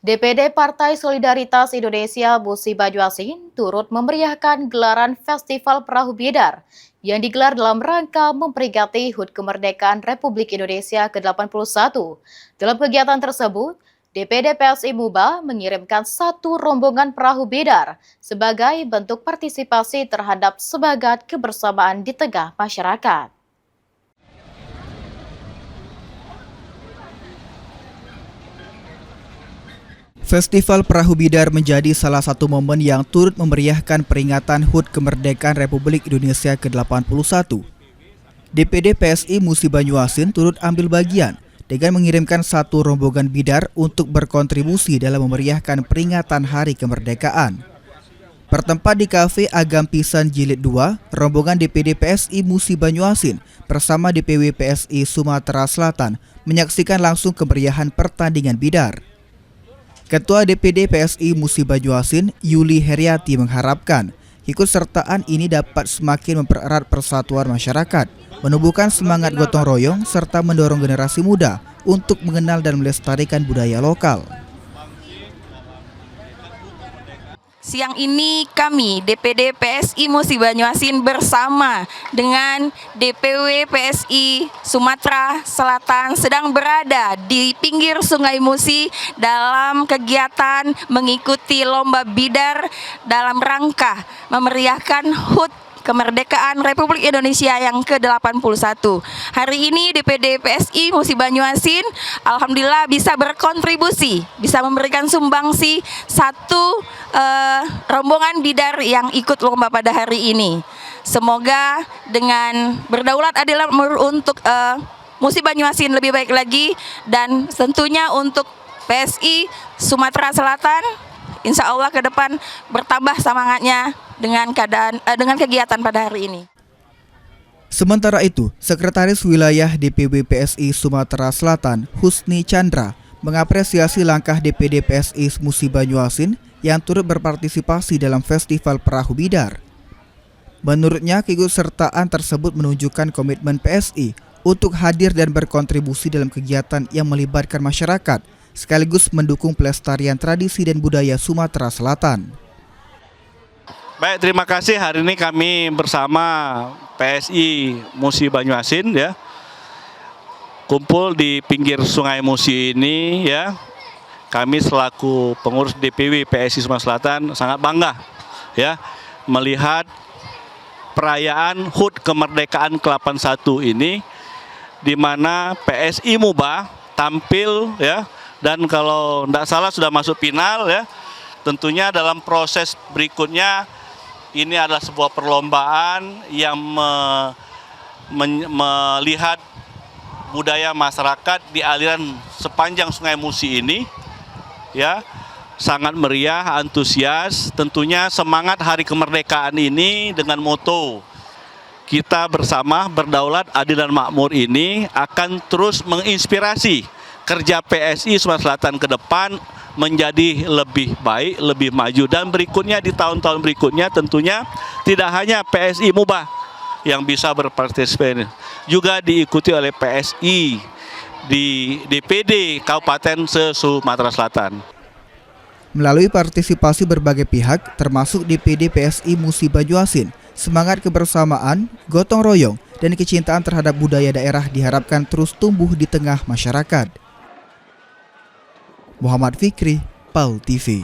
DPD Partai Solidaritas Indonesia Musi Banyuasin turut memeriahkan gelaran Festival Perahu Bidar yang digelar dalam rangka memperingati HUT Kemerdekaan Republik Indonesia ke-81. Dalam kegiatan tersebut, DPD PSI Muba mengirimkan satu rombongan perahu bidar sebagai bentuk partisipasi terhadap semangat kebersamaan di tengah masyarakat. Festival Perahu Bidar menjadi salah satu momen yang turut memeriahkan peringatan HUT Kemerdekaan Republik Indonesia ke-81. DPD PSI Musi Banyuasin turut ambil bagian dengan mengirimkan satu rombongan bidar untuk berkontribusi dalam memeriahkan peringatan Hari Kemerdekaan. Bertempat di Kafe Agam Pisan Jilid 2, rombongan DPD PSI Musi Banyuasin bersama DPW PSI Sumatera Selatan menyaksikan langsung kemeriahan pertandingan bidar. Ketua DPD PSI Musi Banyuasin, Yuli Heriati mengharapkan ikutsertaan ini dapat semakin mempererat persatuan masyarakat, menumbuhkan semangat gotong royong, serta mendorong generasi muda untuk mengenal dan melestarikan budaya lokal. Siang ini kami DPD PSI Musi Banyuasin bersama dengan DPW PSI Sumatera Selatan sedang berada di pinggir Sungai Musi dalam kegiatan mengikuti lomba bidar dalam rangka memeriahkan HUT Kemerdekaan Republik Indonesia yang ke-81. Hari ini DPD PSI Musi Banyuasin alhamdulillah bisa berkontribusi, bisa memberikan sumbangsi satu rombongan bidar yang ikut lomba pada hari ini. Semoga dengan berdaulat adil makmur untuk Musi Banyuasin lebih baik lagi, dan tentunya untuk PSI Sumatera Selatan insya Allah ke depan bertambah semangatnya dengan kegiatan pada hari ini. Sementara itu, Sekretaris Wilayah DPW PSI Sumatera Selatan, Husni Chandra, mengapresiasi langkah DPD PSI Musi Banyuasin yang turut berpartisipasi dalam Festival Perahu Bidar. Menurutnya, keikutsertaan tersebut menunjukkan komitmen PSI untuk hadir dan berkontribusi dalam kegiatan yang melibatkan masyarakat, sekaligus mendukung pelestarian tradisi dan budaya Sumatera Selatan. Baik, terima kasih. Hari ini kami bersama PSI Musi Banyuasin ya, kumpul di pinggir Sungai Musi ini ya. Kami selaku pengurus DPW PSI Sumatera Selatan sangat bangga ya melihat perayaan HUT Kemerdekaan ke-81 ini, di mana PSI Muba tampil ya, dan kalau tidak salah sudah masuk final ya. Tentunya dalam proses berikutnya ini adalah sebuah perlombaan yang melihat budaya masyarakat di aliran sepanjang Sungai Musi ini ya, sangat meriah, antusias. Tentunya semangat Hari Kemerdekaan ini dengan moto kita bersama berdaulat adil dan makmur ini akan terus menginspirasi kerja PSI Sumatera Selatan ke depan menjadi lebih baik, lebih maju, dan berikutnya di tahun-tahun berikutnya tentunya tidak hanya PSI Muba yang bisa berpartisipasi, juga diikuti oleh PSI di DPD Kabupaten se-Sumatera Selatan. Melalui partisipasi berbagai pihak, termasuk DPD PSI Musi Banyuasin, semangat kebersamaan, gotong royong, dan kecintaan terhadap budaya daerah diharapkan terus tumbuh di tengah masyarakat. Muhammad Fikri, PAL TV.